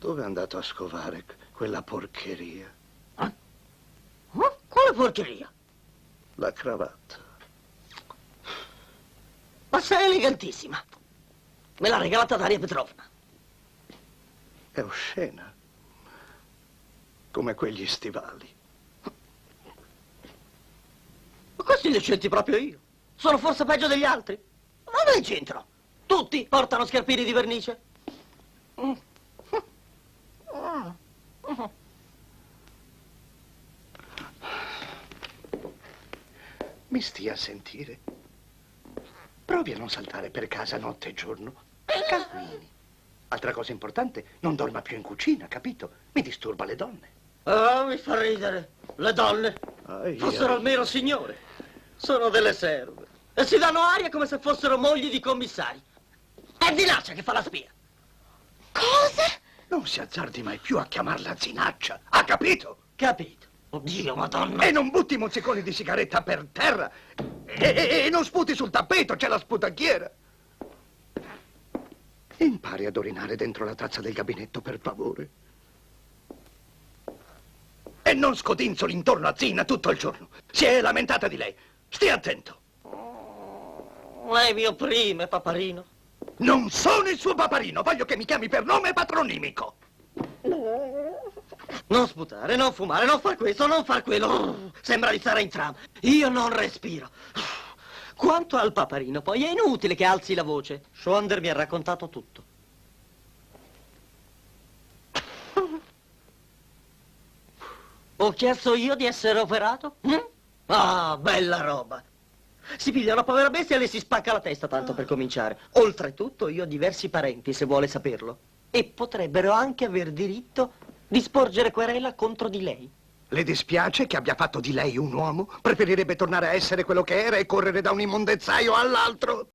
Dove è andato a scovare quella porcheria? Quale porcheria? La cravatta. Ma sei elegantissima. Me l'ha regalata Daria Petrovna. È oscena. Come quegli stivali. Ma questi li scelti proprio io. Sono forse peggio degli altri. Vado in centro. Tutti portano scarpini di vernice. Mi stia a sentire. Provi a non saltare per casa notte e giorno. Cammini. Altra cosa importante, non dorma più in cucina, capito? Mi disturba le donne. Oh, mi fa ridere. Le donne. Ai, Fossero ai. almeno signore. Sono delle serve. E si danno aria come se fossero mogli di commissari. È Zinaccia che fa la spia. Cosa? Non si azzardi mai più a chiamarla Zinaccia, ha capito? Capito? Oddio, madonna. E non butti mozziconi di sigaretta per terra. E non sputi sul tappeto, c'è la sputacchiera. Impari ad orinare dentro la tazza del gabinetto, per favore. E non scodinzoli intorno a Zina tutto il giorno. Si è lamentata di lei. Stia attento. Lei mi opprime, paparino. Non sono il suo paparino, voglio che mi chiami per nome patronimico. Non sputare, non fumare, non far questo, non far quello. Sembra di stare in tram. Io non respiro. Quanto al paparino, poi è inutile che alzi la voce. Schwander mi ha raccontato tutto. Ho chiesto io di essere operato? Ah, bella roba. Si piglia una povera bestia e le si spacca la testa, tanto per cominciare. Oltretutto io ho diversi parenti, se vuole saperlo. E potrebbero anche aver diritto di sporgere querela contro di lei. Le dispiace che abbia fatto di lei un uomo? Preferirebbe tornare a essere quello che era e correre da un immondezzaio all'altro?